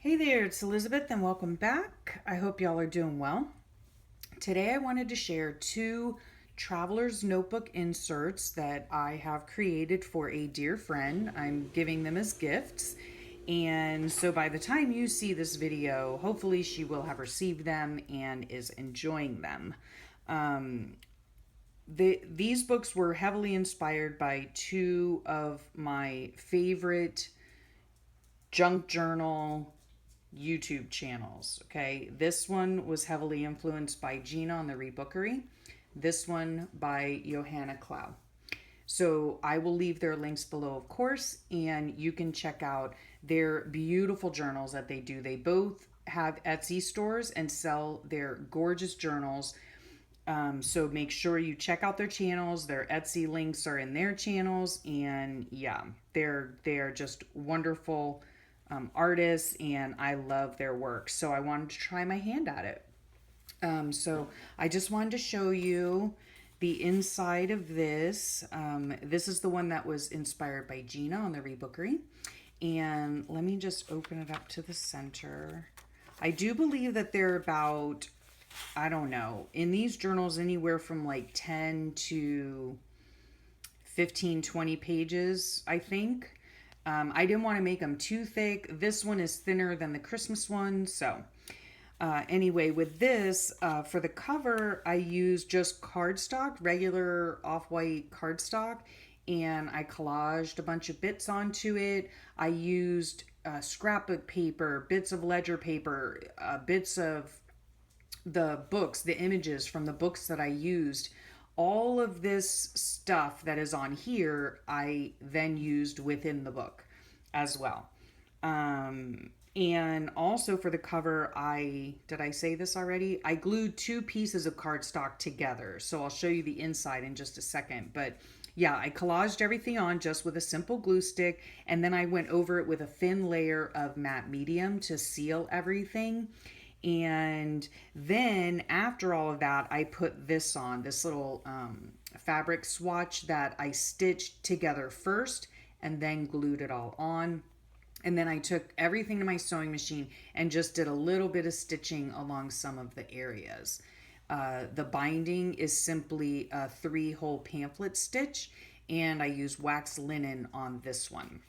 Hey there, it's Elizabeth and welcome back. I hope y'all are doing well. Today I wanted to share two traveler's notebook inserts that I have created for a dear friend. I'm giving them as gifts. And so by the time you see this video, hopefully she will have received them and is enjoying them. These books were heavily inspired by two of my favorite junk journal YouTube channels. Okay, this one was heavily influenced by Gina on the Rebookery. This one by Johanna Clow. So I will leave their links below, of course, and you can check out their beautiful journals that they do. They both have Etsy stores and sell their gorgeous journals. So make sure you check out their channels. Their Etsy links are in their channels, and yeah, they're just wonderful artists, and I love their work. So I wanted to try my hand at it. So I just wanted to show you the inside of this. This is the one that was inspired by Gina on the Rebookery. And let me just open it up to the center. I do believe that they're about, I don't know, in these journals, anywhere from like 10 to 15, 20 pages, I think. I didn't want to make them too thick. This one is thinner than the Christmas one. So anyway, with this, for the cover, I used just cardstock, regular off-white cardstock, and I collaged a bunch of bits onto it. I used scrapbook paper, bits of ledger paper, bits of the books, the images from the books that I used. All of this stuff that is on here, I then used within the book as well. And also for the cover, did I say this already? I glued two pieces of cardstock together. So I'll show you the inside in just a second. But yeah, I collaged everything on just with a simple glue stick. And then I went over it with a thin layer of matte medium to seal everything. And then after all of that, I put this on, this little fabric swatch that I stitched together first and then glued it all on. And then I took everything to my sewing machine and just did a little bit of stitching along some of the areas. The binding is simply a 3-hole pamphlet stitch, and I use wax linen on this one.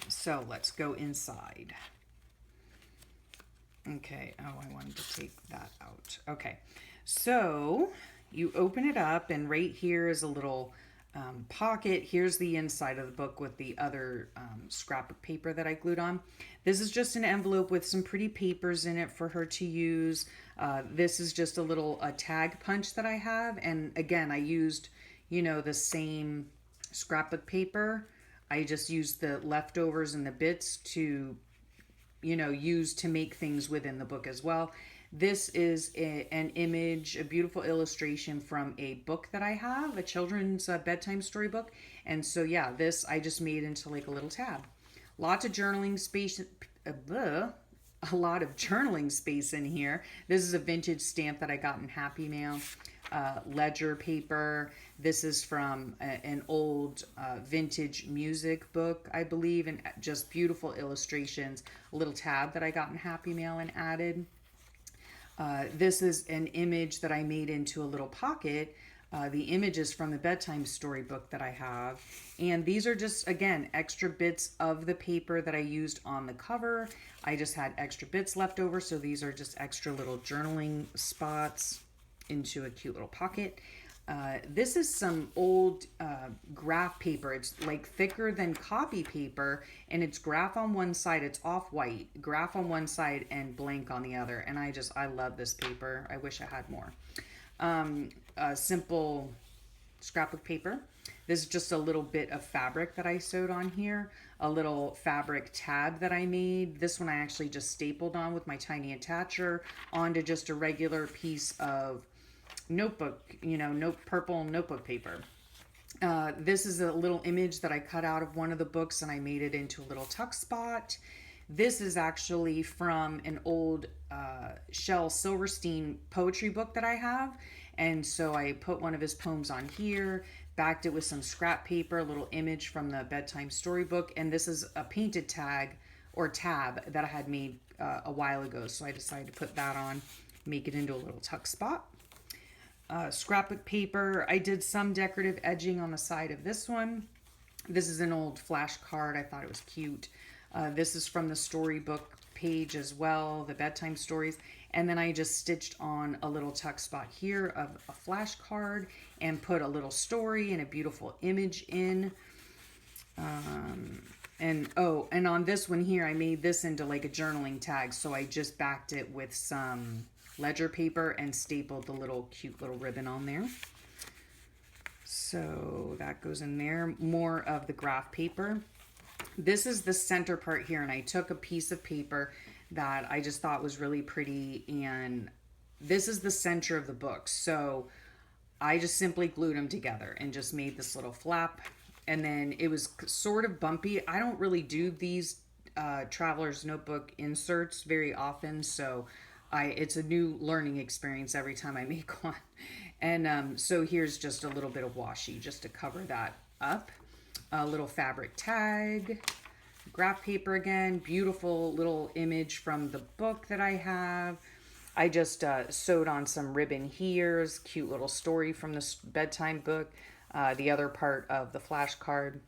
So let's go inside. Okay, oh, I wanted to take that out. Okay, so you open it up, and right here is a little pocket. Here's the inside of the book with the other scrapbook paper that I glued on. This is just an envelope with some pretty papers in it for her to use. This is just a little tag punch that I have. And again, I used, the same scrapbook paper. I just used the leftovers and the bits to use to make things within the book as well. This is an image, a beautiful illustration from a book that I have, a children's bedtime story book. And so, yeah, this I just made into like a little tab. Lots of journaling space, a lot of journaling space in here. This is a vintage stamp that I got in Happy Mail. Ledger paper. This is from an old vintage music book, I believe, and just beautiful illustrations. A little tab that I got in Happy Mail and added. This is an image that I made into a little pocket. The image is from the bedtime storybook that I have. And these are just, again, extra bits of the paper that I used on the cover. I just had extra bits left over, so these are just extra little journaling spots into a cute little pocket. This is some old graph paper. It's like thicker than copy paper, and it's graph on one side. It's off-white, graph on one side and blank on the other. And I love this paper. I wish I had more. Simple scrapbook paper. This is just a little bit of fabric that I sewed on here. A little fabric tab that I made. This one I actually just stapled on with my tiny attacher onto just a regular piece of notebook, purple notebook paper. This is a little image that I cut out of one of the books and I made it into a little tuck spot. This is actually from an old Shel Silverstein poetry book that I have. And so I put one of his poems on here, backed it with some scrap paper, a little image from the bedtime storybook. And this is a painted tag or tab that I had made a while ago. So I decided to put that on, make it into a little tuck spot. Scrapbook paper. I did some decorative edging on the side of this one. This is an old flash card. I thought it was cute. This is from the storybook page as well, the bedtime stories. And then I just stitched on a little tuck spot here of a flash card and put a little story and a beautiful image in. And on this one here, I made this into like a journaling tag. So I just backed it with some ledger paper and stapled the little cute little ribbon on there. So that goes in there. More of the graph paper. This is the center part here, and I took a piece of paper that I just thought was really pretty, and this is the center of the book. So I just simply glued them together and just made this little flap, and then it was sort of bumpy. I don't really do these traveler's notebook inserts very often, so it's a new learning experience every time I make one. And so here's just a little bit of washi just to cover that up. A little fabric tag, graph paper again, beautiful little image from the book that I have. I just sewed on some ribbon here, cute little story from this bedtime book, the other part of the flash card.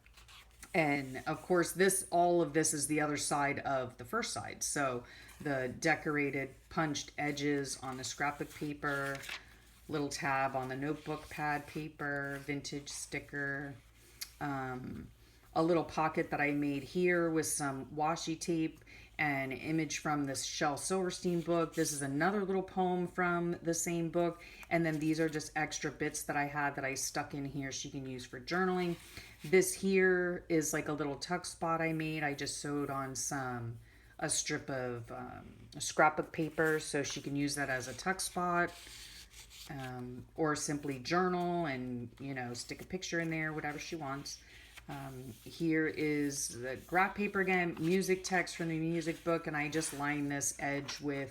And of course, all of this is the other side of the first side. So the decorated punched edges on the scrapbook paper, little tab on the notebook pad paper, vintage sticker, a little pocket that I made here with some washi tape and an image from the Shel Silverstein book. This is another little poem from the same book. And then these are just extra bits that I had that I stuck in here she can use for journaling. This here is like a little tuck spot I made. I just sewed on a strip of scrapbook paper so she can use that as a tuck spot. Or simply journal and, stick a picture in there, whatever she wants. Here is the graph paper again, music text from the music book, and I just lined this edge with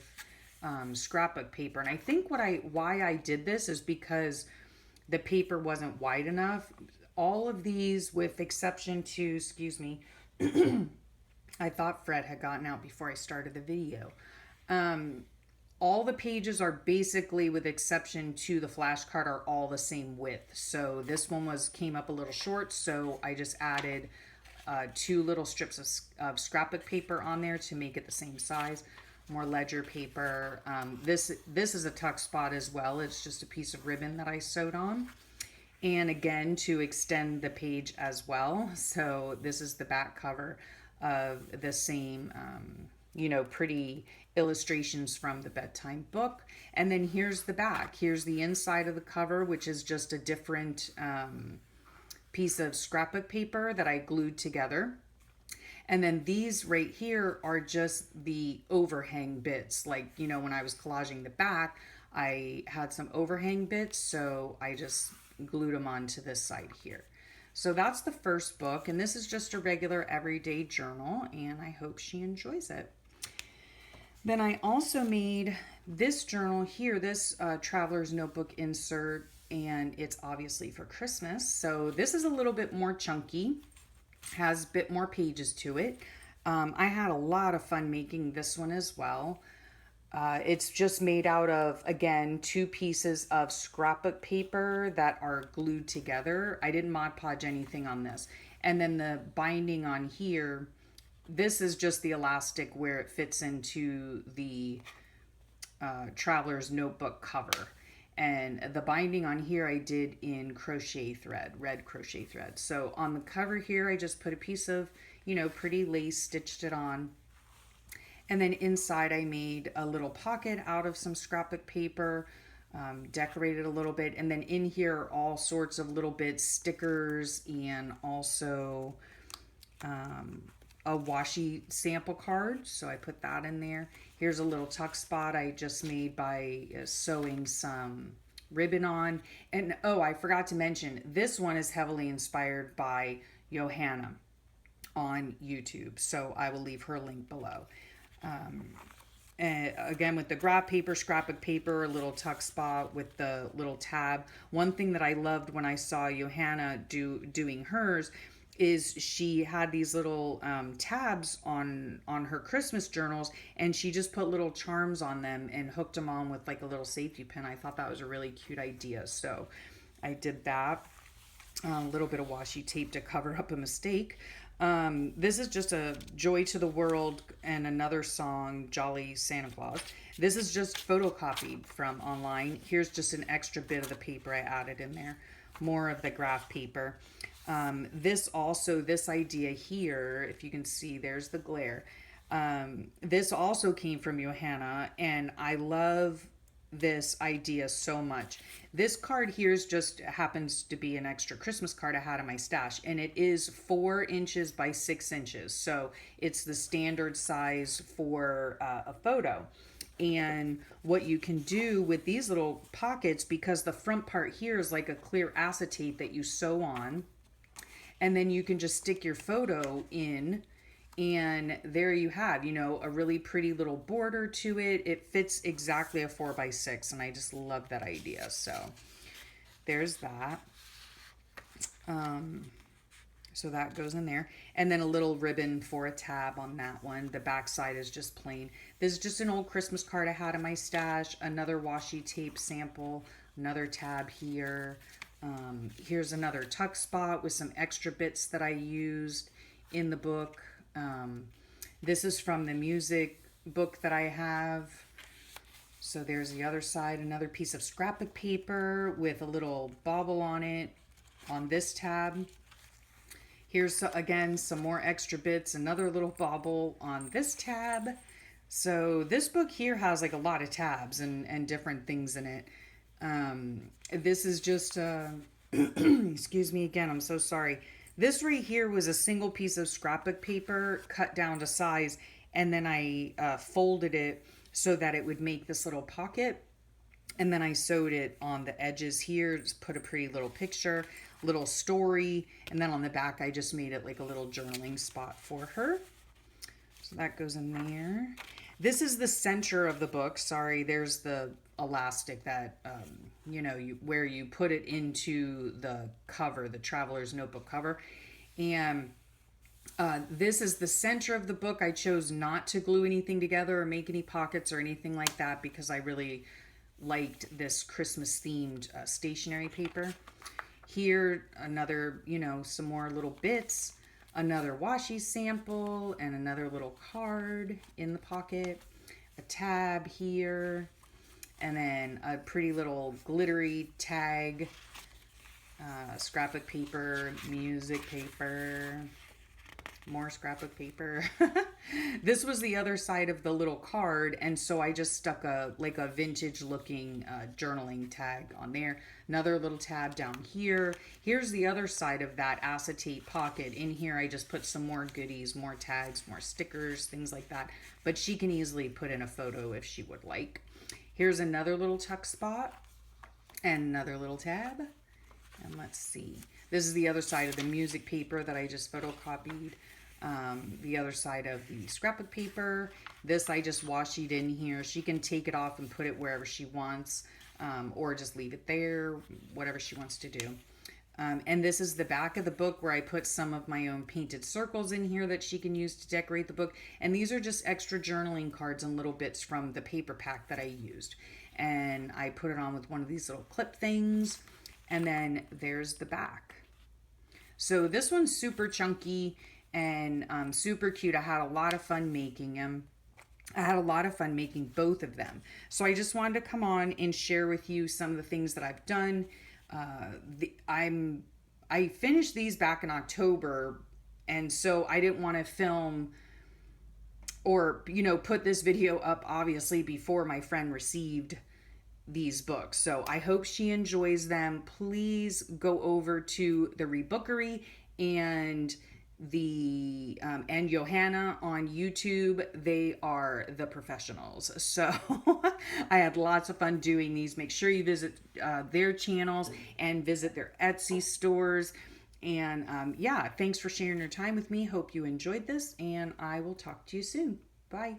scrapbook paper. And I think why I did this is because the paper wasn't wide enough. All of these, with exception to, excuse me, I thought Fred had gotten out before I started the video. All the pages are basically, with exception to the flashcard, are all the same width. So this one came up a little short, so I just added 2 little strips of scrapbook paper on there to make it the same size. More ledger paper. This is a tuck spot as well. It's just a piece of ribbon that I sewed on. And again, to extend the page as well. So this is the back cover of the same, pretty illustrations from the bedtime book. And then here's the back. Here's the inside of the cover, which is just a different piece of scrapbook paper that I glued together. And then these right here are just the overhang bits. Like, when I was collaging the back, I had some overhang bits, so I just glued them onto this side here. So that's the first book, and this is just a regular everyday journal, and I hope she enjoys it. Then I also made this journal here, this traveler's notebook insert, and it's obviously for Christmas. So this is a little bit more chunky, has a bit more pages to it. I had a lot of fun making this one as well. It's just made out of, again, 2 pieces of scrapbook paper that are glued together. I didn't Mod Podge anything on this. And then the binding on here, this is just the elastic where it fits into the traveler's notebook cover. And the binding on here I did in crochet thread, red crochet thread. So on the cover here, I just put a piece of, pretty lace, stitched it on. And then inside I made a little pocket out of some scrapbook paper, decorated a little bit. And then in here are all sorts of little bits, stickers, and also a washi sample card. So I put that in there. Here's a little tuck spot I just made by sewing some ribbon on. And I forgot to mention, this one is heavily inspired by Johanna on YouTube. So I will leave her link below. And again, with the graph paper, scrapbook paper, a little tuck spot with the little tab. One thing that I loved when I saw Johanna doing hers is she had these little tabs on her Christmas journals, and she just put little charms on them and hooked them on with like a little safety pin. I thought that was a really cute idea, so I did that. A little bit of washi tape to cover up a mistake. This is just a Joy to the World and another song, Jolly Santa Claus. This is just photocopied from online. Here's just an extra bit of the paper I added in there. More of the graph paper. This idea here, if you can see, there's the glare. This also came from Johanna, and I love this idea so much. This card here is just happens to be an extra Christmas card I had in my stash, and it is 4 inches by 6 inches. So it's the standard size for a photo. And what you can do with these little pockets, because the front part here is like a clear acetate that you sew on, and then you can just stick your photo in, and there you have, you know, a really pretty little border to it. It fits exactly a 4x6, and I just love that idea. So there's that. So that goes in there. And then a little ribbon for a tab on that one. The back side is just plain. This is just an old Christmas card I had in my stash. Another washi tape sample. Another tab here. Here's another tuck spot with some extra bits that I used in the book. This is from the music book that I have. So there's the other side, another piece of scrapbook paper with a little bauble on it on this tab. Here's, again, some more extra bits, another little bauble on this tab. So this book here has like a lot of tabs and different things in it. This is just, excuse me again, I'm so sorry. This right here was a single piece of scrapbook paper cut down to size, and then I folded it so that it would make this little pocket. And then I sewed it on the edges here, just put a pretty little picture, little story, and then on the back I just made it like a little journaling spot for her. So that goes in there. This is the center of the book. Sorry, there's the elastic that, you know, where you put it into the cover, the Traveler's Notebook cover. And this is the center of the book. I chose not to glue anything together or make any pockets or anything like that because I really liked this Christmas themed stationery paper. Here, another, you know, some more little bits, another washi sample, and another little card in the pocket, a tab here, and then a pretty little glittery tag, scrapbook paper, music paper, more scrapbook paper. This was the other side of the little card, and so I just stuck a vintage looking journaling tag on there. Another little tab down here. Here's the other side of that acetate pocket. In here I just put some more goodies, more tags, more stickers, things like that, but she can easily put in a photo if she would like. Here's another little tuck spot and another little tab. And let's see, this is the other side of the music paper that I just photocopied. The other side of the scrapbook paper. This I just washied in here. She can take it off and put it wherever she wants, or just leave it there, whatever she wants to do. And this is the back of the book where I put some of my own painted circles in here that she can use to decorate the book. And these are just extra journaling cards and little bits from the paper pack that I used. And I put it on with one of these little clip things. And then there's the back. So this one's super chunky and super cute. I had a lot of fun making them. I had a lot of fun making both of them. So I just wanted to come on and share with you some of the things that I've done. I finished these back in October, and so I didn't want to film or, you know, put this video up obviously before my friend received these books. So I hope she enjoys them. Please go over to the Rebookery and and Johanna on YouTube. They are the professionals. So I had lots of fun doing these. Make sure you visit their channels and visit their Etsy stores. And yeah, thanks for sharing your time with me. Hope you enjoyed this, and I will talk to you soon. Bye.